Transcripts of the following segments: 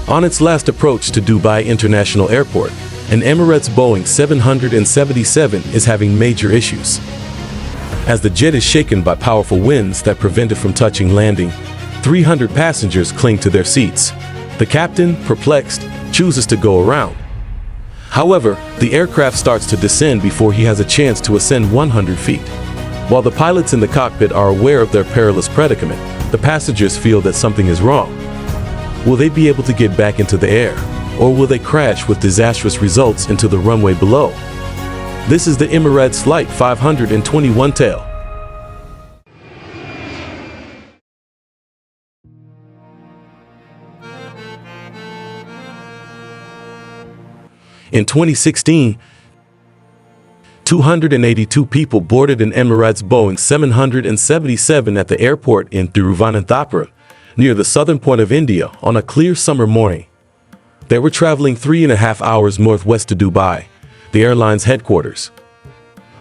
On its last approach to Dubai International Airport, an Emirates Boeing 777 is having major issues. As the jet is shaken by powerful winds that prevent it from touching landing, 300 passengers cling to their seats. The captain, perplexed, chooses to go around. However, the aircraft starts to descend before he has a chance to ascend 100 feet. While the pilots in the cockpit are aware of their perilous predicament, the passengers feel that something is wrong. Will they be able to get back into the air, or will they crash with disastrous results into the runway below? This is the Emirates Flight 521 tail. In 2016, 282 people boarded an Emirates Boeing 777 at the airport in Thiruvananthapuram, near the southern point of India, on a clear summer morning. They were traveling 3.5 hours northwest to Dubai, the airline's headquarters.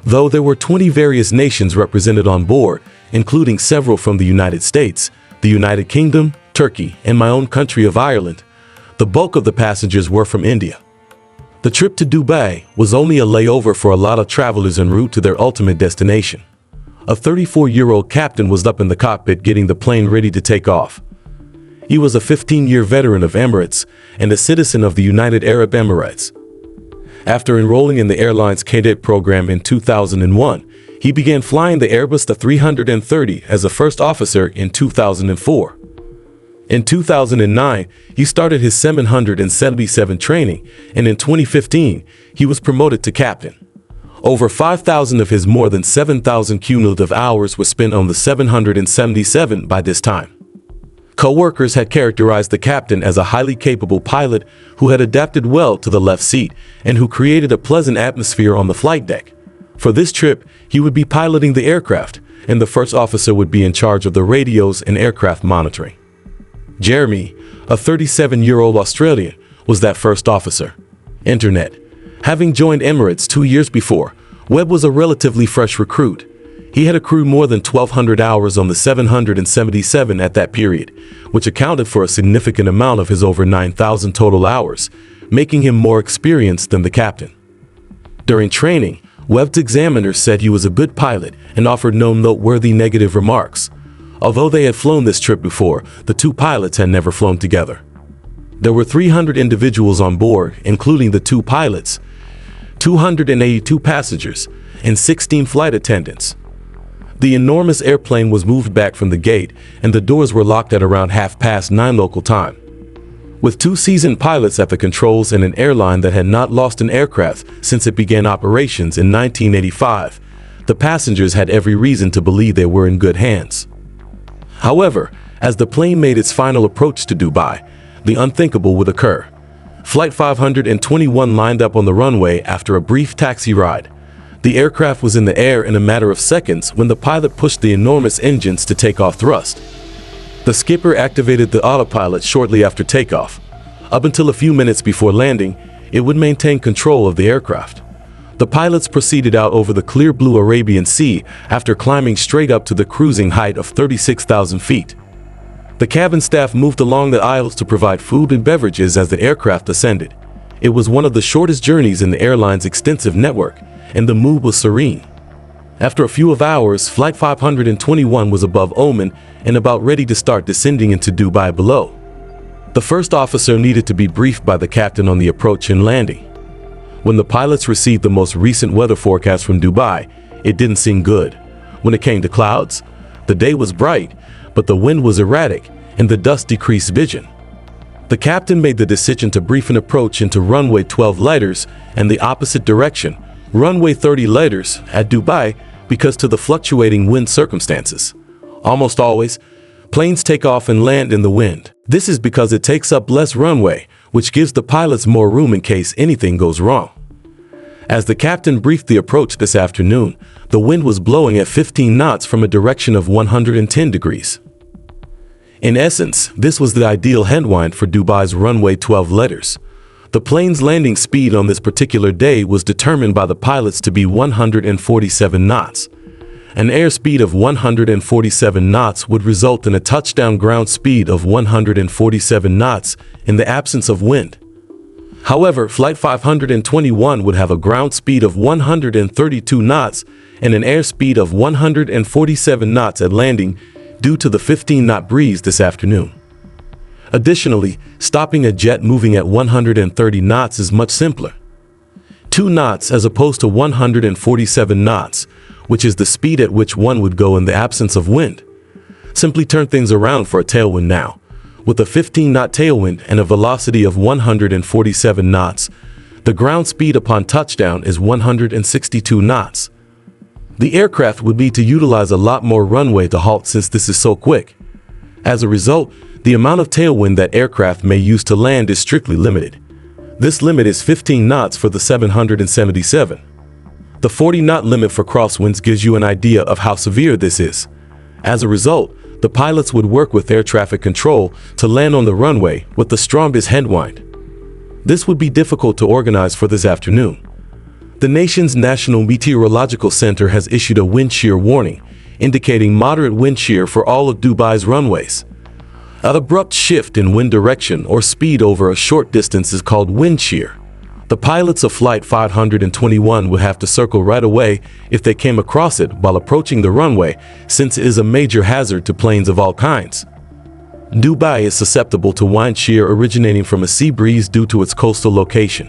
Though there were 20 various nations represented on board, including several from the United States, the United Kingdom, Turkey, and my own country of Ireland, the bulk of the passengers were from India. The trip to Dubai was only a layover for a lot of travelers en route to their ultimate destination. A 34-year-old captain was up in the cockpit getting the plane ready to take off. He was a 15-year veteran of Emirates and a citizen of the United Arab Emirates. After enrolling in the airline's cadet program in 2001, he began flying the Airbus A330 as a first officer in 2004. In 2009, he started his 777 training, and in 2015, he was promoted to captain. Over 5,000 of his more than 7,000 cumulative hours were spent on the 777 by this time. Co-workers had characterized the captain as a highly capable pilot who had adapted well to the left seat and who created a pleasant atmosphere on the flight deck. For this trip, he would be piloting the aircraft, and the first officer would be in charge of the radios and aircraft monitoring. Jeremy, a 37-year-old Australian, was that first officer. Internet. Having joined Emirates 2 years before, Webb was a relatively fresh recruit. He had accrued more than 1,200 hours on the 777 at that period, which accounted for a significant amount of his over 9,000 total hours, making him more experienced than the captain. During training, Webb's examiner said he was a good pilot and offered no noteworthy negative remarks. Although they had flown this trip before, the two pilots had never flown together. There were 300 individuals on board, including the two pilots, 282 passengers, and 16 flight attendants. The enormous airplane was moved back from the gate, and the doors were locked at around 9:30 local time. With two seasoned pilots at the controls and an airline that had not lost an aircraft since it began operations in 1985, the passengers had every reason to believe they were in good hands. However, as the plane made its final approach to Dubai, the unthinkable would occur. Flight 521 lined up on the runway after a brief taxi ride. The aircraft was in the air in a matter of seconds when the pilot pushed the enormous engines to take off thrust. The skipper activated the autopilot shortly after takeoff. Up until a few minutes before landing, it would maintain control of the aircraft. The pilots proceeded out over the clear blue Arabian Sea after climbing straight up to the cruising height of 36,000 feet. The cabin staff moved along the aisles to provide food and beverages as the aircraft ascended. It was one of the shortest journeys in the airline's extensive network, and the mood was serene. After a few hours, Flight 521 was above Oman and about ready to start descending into Dubai below. The first officer needed to be briefed by the captain on the approach and landing. When the pilots received the most recent weather forecast from Dubai, it didn't seem good. When it came to clouds, the day was bright, but the wind was erratic and the dust decreased vision. The captain made the decision to brief an approach into runway 12 lighters and the opposite direction, runway 30 lighters, at Dubai because to the fluctuating wind circumstances. Almost always, planes take off and land in the wind. This is because it takes up less runway, which gives the pilots more room in case anything goes wrong. As the captain briefed the approach this afternoon, the wind was blowing at 15 knots from a direction of 110 degrees. In essence, this was the ideal headwind for Dubai's runway 12 letters. The plane's landing speed on this particular day was determined by the pilots to be 147 knots. An airspeed of 147 knots would result in a touchdown ground speed of 147 knots in the absence of wind. However, Flight 521 would have a ground speed of 132 knots and an airspeed of 147 knots at landing due to the 15-knot breeze this afternoon. Additionally, stopping a jet moving at 130 knots is much simpler. 2 knots as opposed to 147 knots, which is the speed at which one would go in the absence of wind. Simply turn things around for a tailwind now. With a 15-knot tailwind and a velocity of 147 knots, the ground speed upon touchdown is 162 knots. The aircraft would need to utilize a lot more runway to halt since this is so quick. As a result, the amount of tailwind that aircraft may use to land is strictly limited. This limit is 15 knots for the 777. The 40-knot limit for crosswinds gives you an idea of how severe this is. As a result, the pilots would work with air traffic control to land on the runway with the strongest headwind. This would be difficult to organize for this afternoon. The nation's National Meteorological Center has issued a wind shear warning, indicating moderate wind shear for all of Dubai's runways. An abrupt shift in wind direction or speed over a short distance is called wind shear. The pilots of Flight 521 would have to circle right away if they came across it while approaching the runway, since it is a major hazard to planes of all kinds. Dubai is susceptible to wind shear originating from a sea breeze due to its coastal location.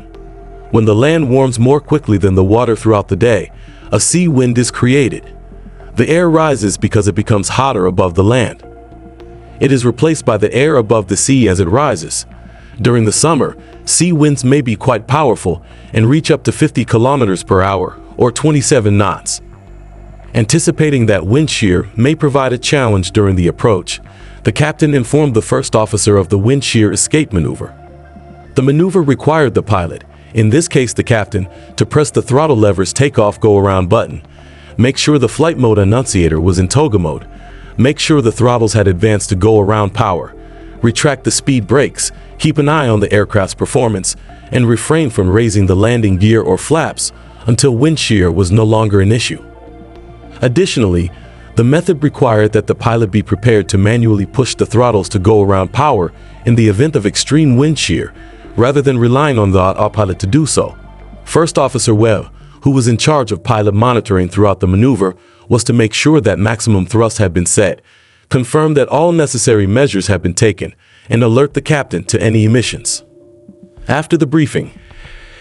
When the land warms more quickly than the water throughout the day, a sea wind is created. The air rises because it becomes hotter above the land. It is replaced by the air above the sea as it rises. During the summer, sea winds may be quite powerful and reach up to 50 kilometers per hour, or 27 knots. Anticipating that wind shear may provide a challenge during the approach, the captain informed the first officer of the wind shear escape maneuver. The maneuver required the pilot, in this case the captain, to press the throttle lever's takeoff go-around button, make sure the flight mode annunciator was in toga mode, make sure the throttles had advanced to go-around power, retract the speed brakes, keep an eye on the aircraft's performance, and refrain from raising the landing gear or flaps until wind shear was no longer an issue. Additionally, the method required that the pilot be prepared to manually push the throttles to go around power in the event of extreme wind shear, rather than relying on the autopilot to do so. First Officer Webb, who was in charge of pilot monitoring throughout the maneuver, was to make sure that maximum thrust had been set, confirm that all necessary measures had been taken, and alert the captain to any emissions. After the briefing,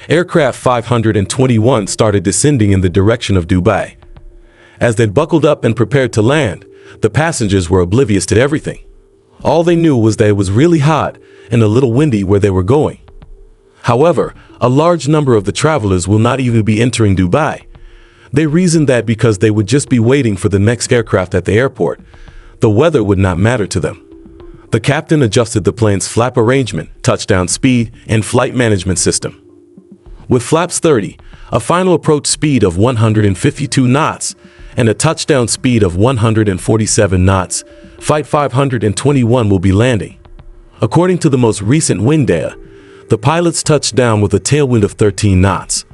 aircraft 521 started descending in the direction of Dubai. As they buckled up and prepared to land, the passengers were oblivious to everything. All they knew was that it was really hot and a little windy where they were going. However, a large number of the travelers will not even be entering Dubai. They reasoned that because they would just be waiting for the next aircraft at the airport, the weather would not matter to them. The captain adjusted the plane's flap arrangement, touchdown speed, and flight management system. With flaps 30, a final approach speed of 152 knots, and a touchdown speed of 147 knots, Flight 521 will be landing. According to the most recent wind data, the pilots touched down with a tailwind of 13 knots.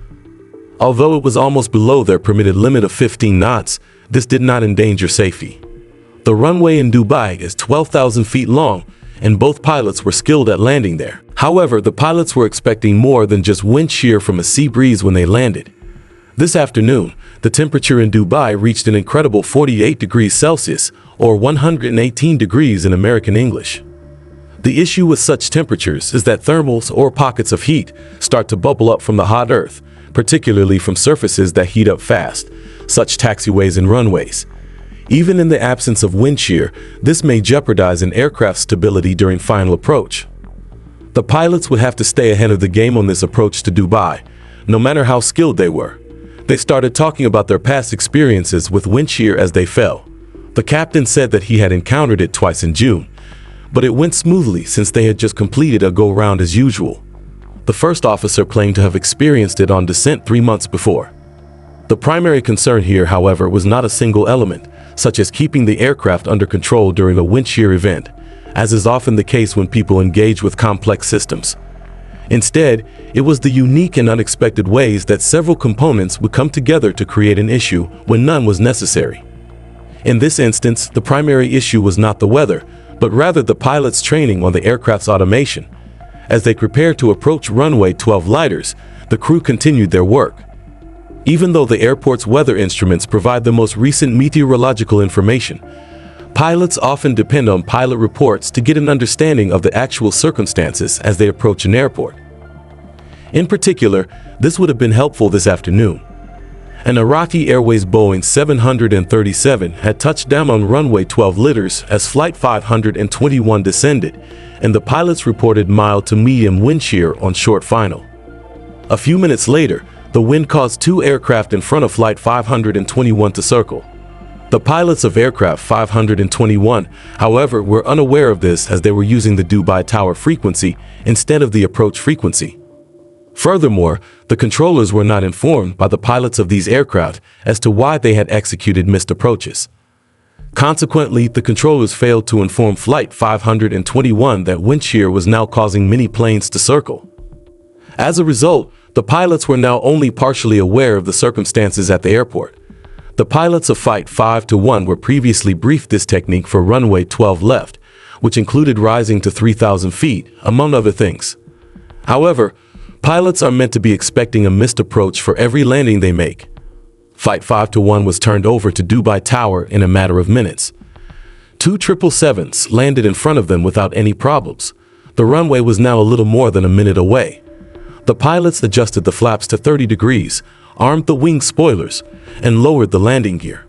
Although it was almost below their permitted limit of 15 knots, this did not endanger safety. The runway in Dubai is 12,000 feet long, and both pilots were skilled at landing there. However, the pilots were expecting more than just wind shear from a sea breeze when they landed. This afternoon, the temperature in Dubai reached an incredible 48 degrees Celsius, or 118 degrees in American English. The issue with such temperatures is that thermals or pockets of heat start to bubble up from the hot earth, particularly from surfaces that heat up fast, such taxiways and runways. Even in the absence of wind shear, this may jeopardize an aircraft's stability during final approach. The pilots would have to stay ahead of the game on this approach to Dubai, no matter how skilled they were. They started talking about their past experiences with wind shear as they fell. The captain said that he had encountered it twice in June, but it went smoothly since they had just completed a go-round as usual. The first officer claimed to have experienced it on descent 3 months before. The primary concern here, however, was not a single element, such as keeping the aircraft under control during a wind shear event, as is often the case when people engage with complex systems. Instead, it was the unique and unexpected ways that several components would come together to create an issue when none was necessary. In this instance, the primary issue was not the weather, but rather the pilot's training on the aircraft's automation. As they prepared to approach runway 12 lighters, the crew continued their work. Even though the airport's weather instruments provide the most recent meteorological information, pilots often depend on pilot reports to get an understanding of the actual circumstances as they approach an airport. In particular, this would have been helpful this afternoon. An Iraqi Airways Boeing 737 had touched down on runway 12 liters as Flight 521 descended, and the pilots reported mild to medium wind shear on short final. A few minutes later, the wind caused two aircraft in front of Flight 521 to circle. The pilots of aircraft 521, however, were unaware of this as they were using the Dubai Tower frequency instead of the approach frequency. Furthermore, the controllers were not informed by the pilots of these aircraft as to why they had executed missed approaches. Consequently, the controllers failed to inform Flight 521 that wind shear was now causing many planes to circle. As a result, the pilots were now only partially aware of the circumstances at the airport. The pilots of Flight 521 were previously briefed this technique for runway 12 left, which included rising to 3,000 feet, among other things. However, pilots are meant to be expecting a missed approach for every landing they make. Flight 521 was turned over to Dubai Tower in a matter of minutes. Two 777s landed in front of them without any problems. The runway was now a little more than a minute away. The pilots adjusted the flaps to 30 degrees, armed the wing spoilers, and lowered the landing gear.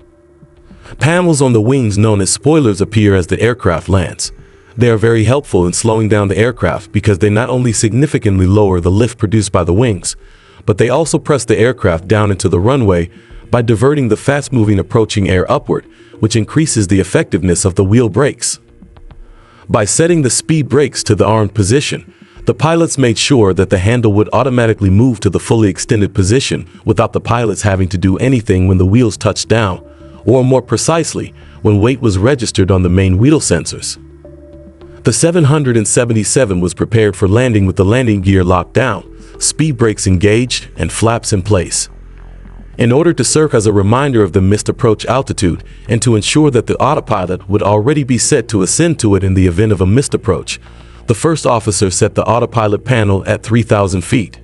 Panels on the wings known as spoilers appear as the aircraft lands. They are very helpful in slowing down the aircraft because they not only significantly lower the lift produced by the wings, but they also press the aircraft down into the runway by diverting the fast-moving approaching air upward, which increases the effectiveness of the wheel brakes. By setting the speed brakes to the armed position, the pilots made sure that the handle would automatically move to the fully extended position without the pilots having to do anything when the wheels touched down, or more precisely, when weight was registered on the main wheel sensors. The 777 was prepared for landing with the landing gear locked down, speed brakes engaged, and flaps in place. In order to serve as a reminder of the missed approach altitude and to ensure that the autopilot would already be set to ascend to it in the event of a missed approach, the first officer set the autopilot panel at 3,000 feet.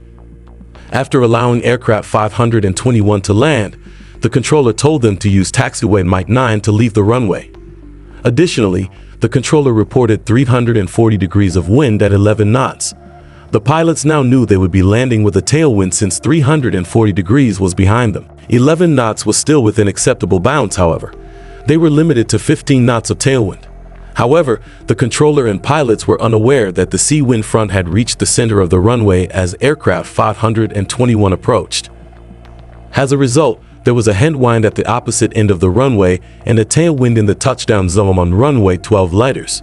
After allowing aircraft 521 to land, the controller told them to use taxiway Mach 9 to leave the runway. Additionally, the controller reported 340 degrees of wind at 11 knots. The pilots now knew they would be landing with a tailwind since 340 degrees was behind them. 11 knots was still within acceptable bounds, however. They were limited to 15 knots of tailwind. However, the controller and pilots were unaware that the sea wind front had reached the center of the runway as aircraft 521 approached. As a result, there was a headwind at the opposite end of the runway and a tailwind in the touchdown zone on runway 12 lighters.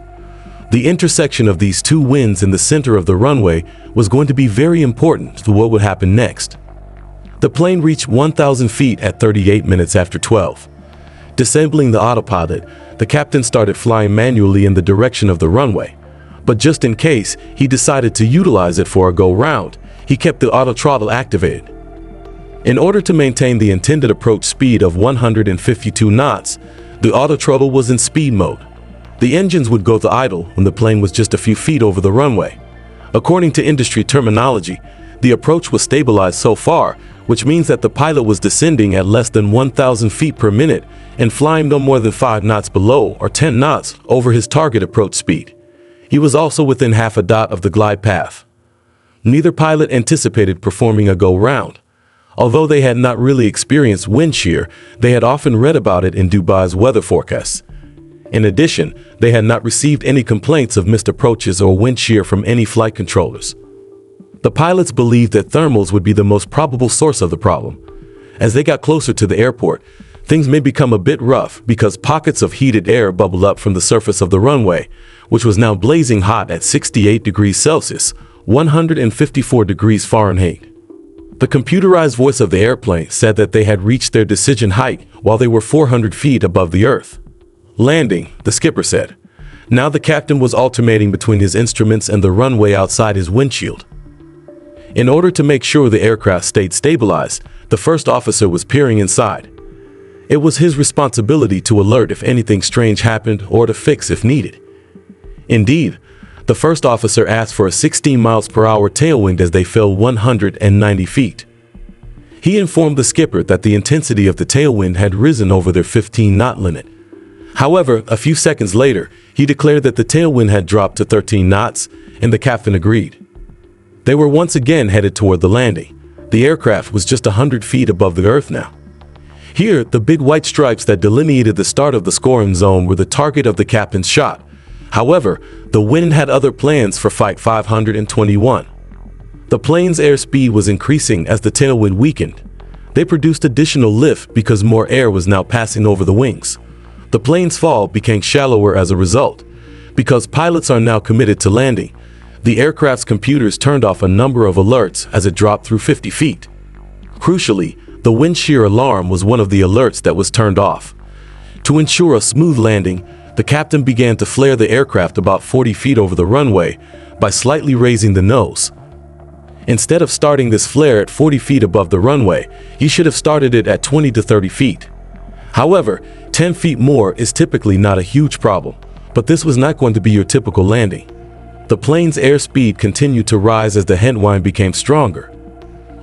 The intersection of these two winds in the center of the runway was going to be very important to what would happen next. The plane reached 1,000 feet at 38 minutes after 12. Disabling the autopilot, the captain started flying manually in the direction of the runway. But just in case he decided to utilize it for a go-round, he kept the auto throttle activated. In order to maintain the intended approach speed of 152 knots, the auto throttle was in speed mode. The engines would go to idle when the plane was just a few feet over the runway. According to industry terminology, the approach was stabilized so far, which means that the pilot was descending at less than 1,000 feet per minute and flying no more than 5 knots below or 10 knots over his target approach speed. He was also within half a dot of the glide path. Neither pilot anticipated performing a go-round. Although they had not really experienced wind shear, they had often read about it in Dubai's weather forecasts. In addition, they had not received any complaints of missed approaches or wind shear from any flight controllers. The pilots believed that thermals would be the most probable source of the problem. As they got closer to the airport, things may become a bit rough because pockets of heated air bubbled up from the surface of the runway, which was now blazing hot at 68 degrees Celsius, 154 degrees Fahrenheit. The computerized voice of the airplane said that they had reached their decision height while they were 400 feet above the earth. Landing, the skipper said. Now the captain was alternating between his instruments and the runway outside his windshield. In order to make sure the aircraft stayed stabilized, the first officer was peering inside. It was his responsibility to alert if anything strange happened or to fix if needed. Indeed, the first officer asked for a 16 miles per hour tailwind as they fell 190 feet. He informed the skipper that the intensity of the tailwind had risen over their 15-knot limit. However, a few seconds later, he declared that the tailwind had dropped to 13 knots, and the captain agreed. They were once again headed toward the landing. The aircraft was just 100 feet above the earth now. Here, the big white stripes that delineated the start of the scoring zone were the target of the captain's shot. However, the wind had other plans for Flight 521. The plane's airspeed was increasing as the tailwind weakened. They produced additional lift because more air was now passing over the wings. The plane's fall became shallower as a result. Because pilots are now committed to landing, the aircraft's computers turned off a number of alerts as it dropped through 50 feet. Crucially, the wind shear alarm was one of the alerts that was turned off. To ensure a smooth landing, the captain began to flare the aircraft about 40 feet over the runway by slightly raising the nose. Instead of starting this flare at 40 feet above the runway, he should have started it at 20 to 30 feet. However, 10 feet more is typically not a huge problem, but this was not going to be your typical landing. The plane's airspeed continued to rise as the headwind became stronger.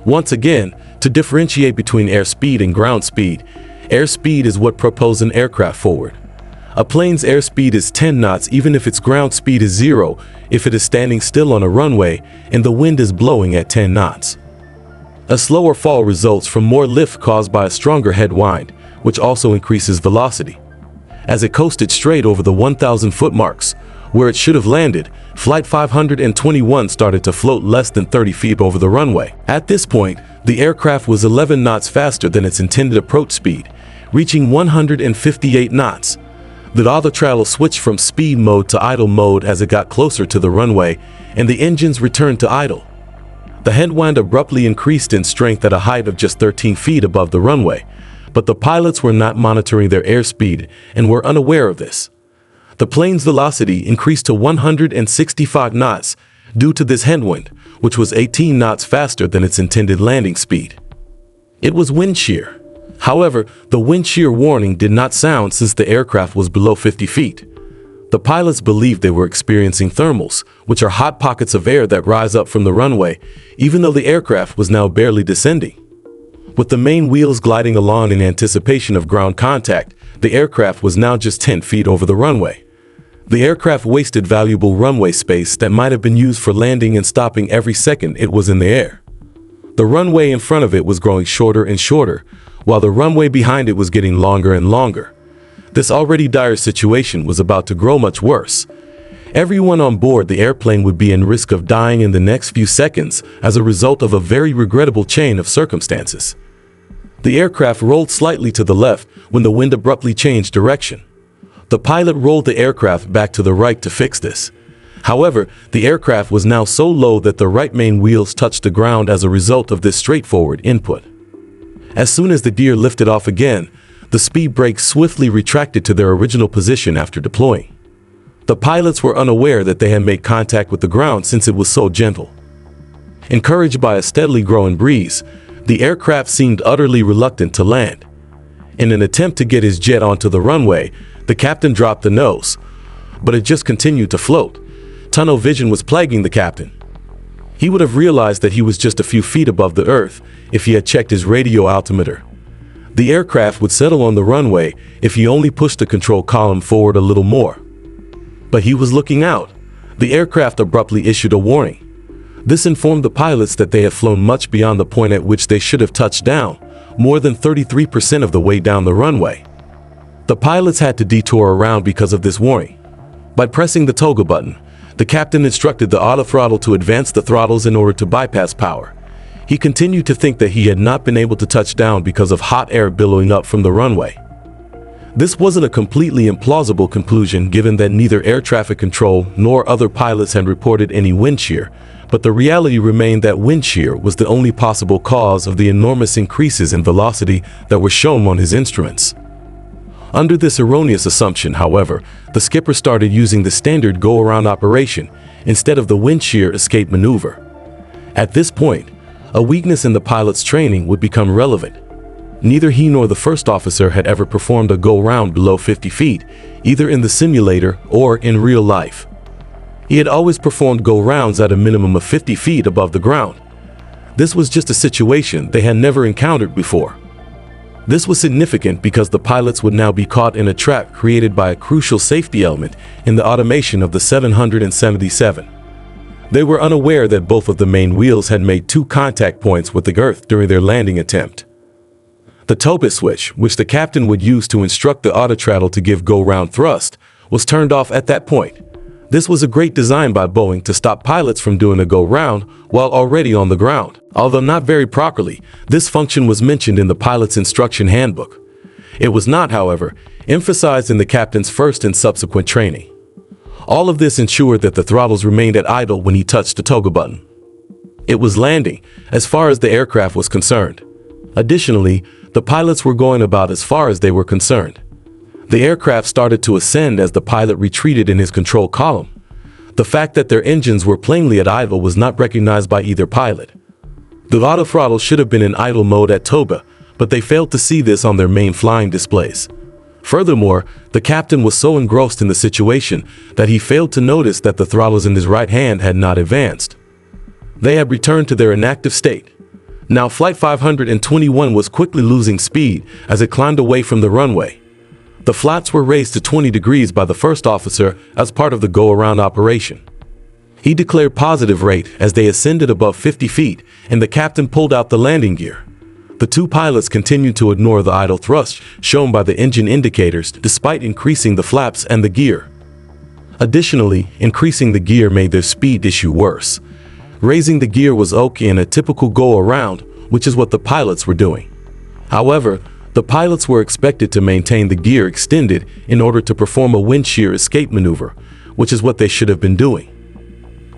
Once again, to differentiate between airspeed and ground speed, airspeed is what propels an aircraft forward. A plane's airspeed is 10 knots even if its ground speed is 0, if it is standing still on a runway and the wind is blowing at 10 knots. A slower fall results from more lift caused by a stronger headwind, which also increases velocity. As it coasted straight over the 1,000-foot marks, where it should have landed, Flight 521 started to float less than 30 feet over the runway. At this point, the aircraft was 11 knots faster than its intended approach speed, reaching 158 knots. The auto throttle switched from speed mode to idle mode as it got closer to the runway, and the engines returned to idle. The headwind abruptly increased in strength at a height of just 13 feet above the runway, but the pilots were not monitoring their airspeed and were unaware of this. The plane's velocity increased to 165 knots due to this headwind, which was 18 knots faster than its intended landing speed. It was wind shear. However, the wind shear warning did not sound since the aircraft was below 50 feet. The pilots believed they were experiencing thermals, which are hot pockets of air that rise up from the runway, even though the aircraft was now barely descending. With the main wheels gliding along in anticipation of ground contact, the aircraft was now just 10 feet over the runway. The aircraft wasted valuable runway space that might have been used for landing and stopping every second it was in the air. The runway in front of it was growing shorter and shorter, while the runway behind it was getting longer and longer. This already dire situation was about to grow much worse. Everyone on board the airplane would be in risk of dying in the next few seconds as a result of a very regrettable chain of circumstances. The aircraft rolled slightly to the left when the wind abruptly changed direction. The pilot rolled the aircraft back to the right to fix this. However, the aircraft was now so low that the right main wheels touched the ground as a result of this straightforward input. As soon as the gear lifted off again, the speed brakes swiftly retracted to their original position after deploying. The pilots were unaware that they had made contact with the ground since it was so gentle. Encouraged by a steadily growing breeze, the aircraft seemed utterly reluctant to land. In an attempt to get his jet onto the runway, the captain dropped the nose, but it just continued to float. Tunnel vision was plaguing the captain. He would have realized that he was just a few feet above the earth if he had checked his radio altimeter. The aircraft would settle on the runway if he only pushed the control column forward a little more. But he was looking out. The aircraft abruptly issued a warning. This informed the pilots that they had flown much beyond the point at which they should have touched down, more than 33% of the way down the runway. The pilots had to detour around because of this warning. By pressing the toggle button, the captain instructed the auto throttle to advance the throttles in order to bypass power. He continued to think that he had not been able to touch down because of hot air billowing up from the runway. This wasn't a completely implausible conclusion given that neither air traffic control nor other pilots had reported any wind shear, but the reality remained that wind shear was the only possible cause of the enormous increases in velocity that were shown on his instruments. Under this erroneous assumption, however, the skipper started using the standard go-around operation instead of the wind shear escape maneuver. At this point, a weakness in the pilot's training would become relevant. Neither he nor the first officer had ever performed a go-round below 50 feet, either in the simulator or in real life. He had always performed go-rounds at a minimum of 50 feet above the ground. This was just a situation they had never encountered before. This was significant because the pilots would now be caught in a trap created by a crucial safety element in the automation of the 777. They were unaware that both of the main wheels had made 2 contact points with the earth during their landing attempt. The tow switch, which the captain would use to instruct the autothrottle to give go-round thrust, was turned off at that point. This was a great design by Boeing to stop pilots from doing a go-round while already on the ground. Although not very properly, this function was mentioned in the pilot's instruction handbook. It was not, however, emphasized in the captain's first and subsequent training. All of this ensured that the throttles remained at idle when he touched the toga button. It was landing, as far as the aircraft was concerned. Additionally, the pilots were going about as far as they were concerned. The aircraft started to ascend as the pilot retreated in his control column. The fact that their engines were plainly at idle was not recognized by either pilot. The autothrottle should have been in idle mode at Toba, but they failed to see this on their main flying displays. Furthermore, the captain was so engrossed in the situation that he failed to notice that the throttles in his right hand had not advanced. They had returned to their inactive state. Now Flight 521 was quickly losing speed as it climbed away from the runway. The flaps were raised to 20 degrees by the first officer as part of the go-around operation. He declared positive rate as they ascended above 50 feet, and the captain pulled out the landing gear. The 2 pilots continued to ignore the idle thrust shown by the engine indicators despite increasing the flaps and the gear. Additionally, increasing the gear made their speed issue worse. Raising the gear was okay in a typical go-around, which is what the pilots were doing. However, the pilots were expected to maintain the gear extended in order to perform a wind shear escape maneuver, which is what they should have been doing.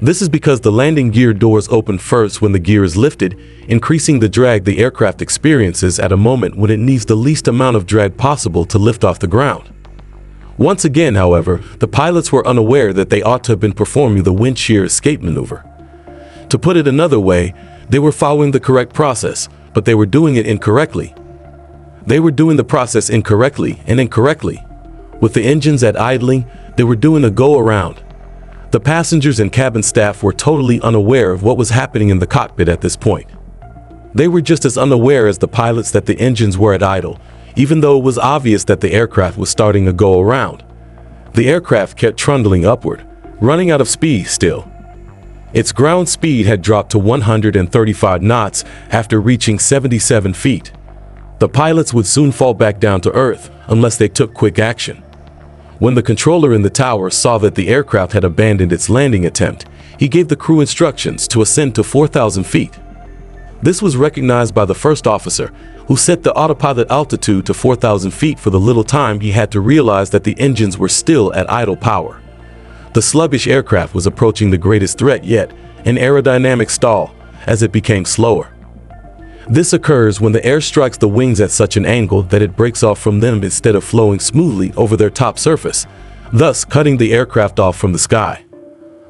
This is because the landing gear doors open first when the gear is lifted, increasing the drag the aircraft experiences at a moment when it needs the least amount of drag possible to lift off the ground. Once again, however, the pilots were unaware that they ought to have been performing the wind shear escape maneuver. To put it another way, they were following the correct process, but they were doing it incorrectly. They were doing the process incorrectly and incorrectly. With the engines at idling, they were doing a go-around. The passengers and cabin staff were totally unaware of what was happening in the cockpit at this point. They were just as unaware as the pilots that the engines were at idle, even though it was obvious that the aircraft was starting a go-around. The aircraft kept trundling upward, running out of speed still. Its ground speed had dropped to 135 knots after reaching 77 feet. The pilots would soon fall back down to earth unless they took quick action. When the controller in the tower saw that the aircraft had abandoned its landing attempt, he gave the crew instructions to ascend to 4,000 feet. This was recognized by the first officer, who set the autopilot altitude to 4,000 feet for the little time he had to realize that the engines were still at idle power. The sluggish aircraft was approaching the greatest threat yet, an aerodynamic stall, as it became slower. This occurs when the air strikes the wings at such an angle that it breaks off from them instead of flowing smoothly over their top surface, thus cutting the aircraft off from the sky.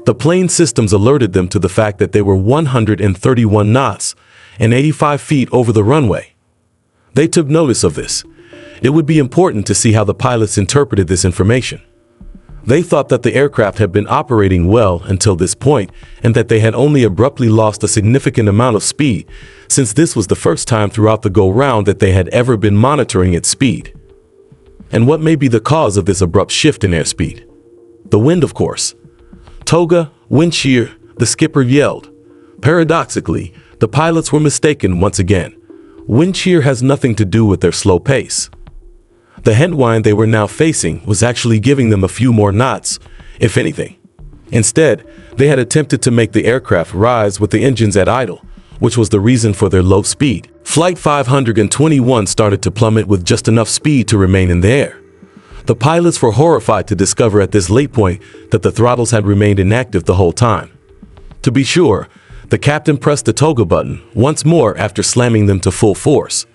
The plane systems alerted them to the fact that they were 131 knots and 85 feet over the runway. They took notice of this. It would be important to see how the pilots interpreted this information. They thought that the aircraft had been operating well until this point and that they had only abruptly lost a significant amount of speed, since this was the first time throughout the go-round that they had ever been monitoring its speed. And what may be the cause of this abrupt shift in airspeed? The wind, of course. Toga, wind shear, the skipper yelled. Paradoxically, the pilots were mistaken once again. Wind shear has nothing to do with their slow pace. The headwind they were now facing was actually giving them a few more knots, if anything. Instead, they had attempted to make the aircraft rise with the engines at idle, which was the reason for their low speed. Flight 521 started to plummet with just enough speed to remain in the air. The pilots were horrified to discover at this late point that the throttles had remained inactive the whole time. To be sure, the captain pressed the toga button once more after slamming them to full force.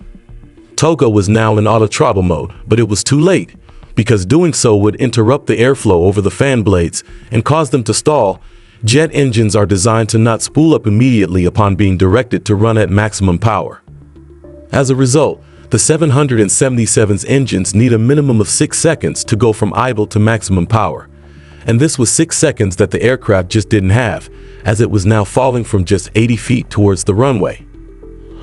Toga was now in auto throttle mode, but it was too late, because doing so would interrupt the airflow over the fan blades and cause them to stall. Jet engines are designed to not spool up immediately upon being directed to run at maximum power. As a result, The 777's engines need a minimum of 6 seconds to go from idle to maximum power. And this was 6 seconds that the aircraft just didn't have, as it was now falling from just 80 feet towards the runway.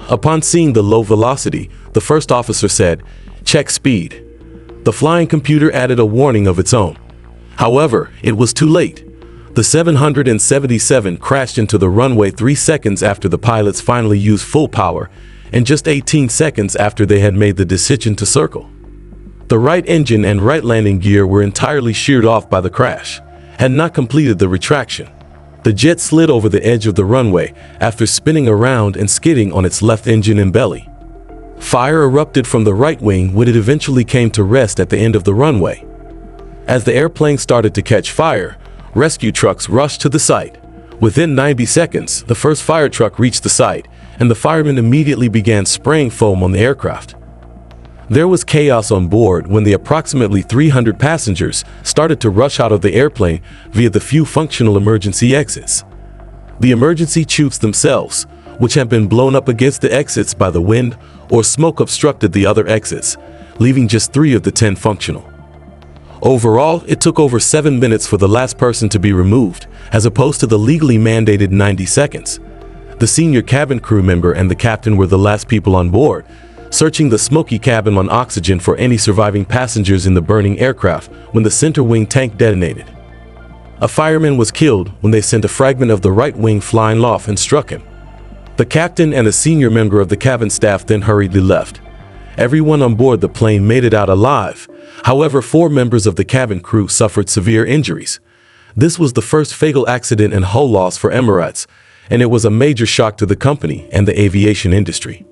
Upon seeing the low velocity, the first officer said, "Check speed." The flying computer added a warning of its own. However, it was too late. The 777 crashed into the runway 3 seconds after the pilots finally used full power, and just 18 seconds after they had made the decision to circle. The right engine and right landing gear were entirely sheared off by the crash, had not completed the retraction. The jet slid over the edge of the runway after spinning around and skidding on its left engine and belly. Fire erupted from the right wing when it eventually came to rest at the end of the runway. As the airplane started to catch fire, rescue trucks rushed to the site. Within 90 seconds, the first fire truck reached the site, and the firemen immediately began spraying foam on the aircraft. There was chaos on board when the approximately 300 passengers started to rush out of the airplane via the few functional emergency exits. The emergency chutes themselves, which had been blown up against the exits by the wind or smoke, obstructed the other exits, leaving just 3 of the 10 functional. Overall, it took over 7 minutes for the last person to be removed, as opposed to the legally mandated 90 seconds. The senior cabin crew member and the captain were the last people on board, searching the smoky cabin on oxygen for any surviving passengers in the burning aircraft when the center wing tank detonated. A fireman was killed when they sent a fragment of the right wing flying off and struck him. The captain and a senior member of the cabin staff then hurriedly left. Everyone on board the plane made it out alive. However, 4 members of the cabin crew suffered severe injuries. This was the first fatal accident and hull loss for Emirates, and it was a major shock to the company and the aviation industry.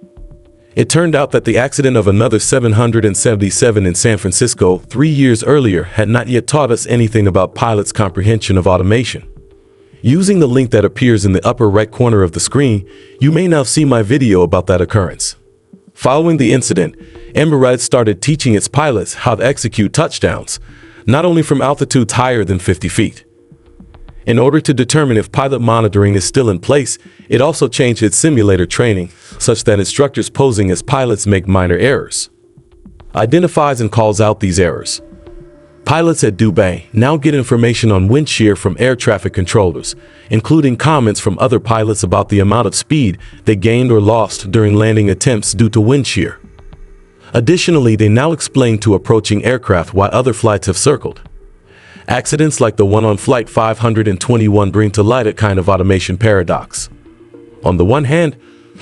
It turned out that the accident of another 777 in San Francisco 3 years earlier had not yet taught us anything about pilots' comprehension of automation. Using the link that appears in the upper right corner of the screen, you may now see my video about that occurrence. Following the incident, Emirates started teaching its pilots how to execute touchdowns, not only from altitudes higher than 50 feet. In order to determine if pilot monitoring is still in place, it also changed its simulator training such that instructors posing as pilots make minor errors. Identifies and calls out these errors. Pilots at Dubai now get information on wind shear from air traffic controllers, including comments from other pilots about the amount of speed they gained or lost during landing attempts due to wind shear. Additionally, they now explain to approaching aircraft why other flights have circled. Accidents like the one on Flight 521 bring to light a kind of automation paradox. On the one hand,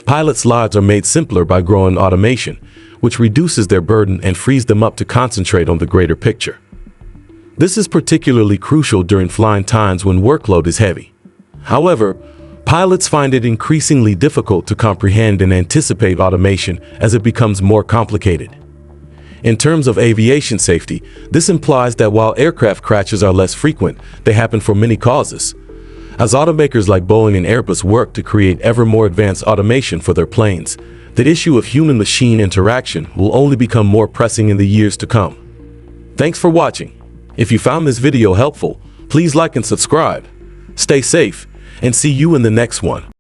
pilots' lives are made simpler by growing automation, which reduces their burden and frees them up to concentrate on the greater picture. This is particularly crucial during flying times when workload is heavy. However, pilots find it increasingly difficult to comprehend and anticipate automation as it becomes more complicated. In terms of aviation safety, this implies that while aircraft crashes are less frequent, they happen for many causes. As automakers like Boeing and Airbus work to create ever more advanced automation for their planes, the issue of human-machine interaction will only become more pressing in the years to come. Thanks for watching. If you found this video helpful, please like and subscribe. Stay safe, and see you in the next one.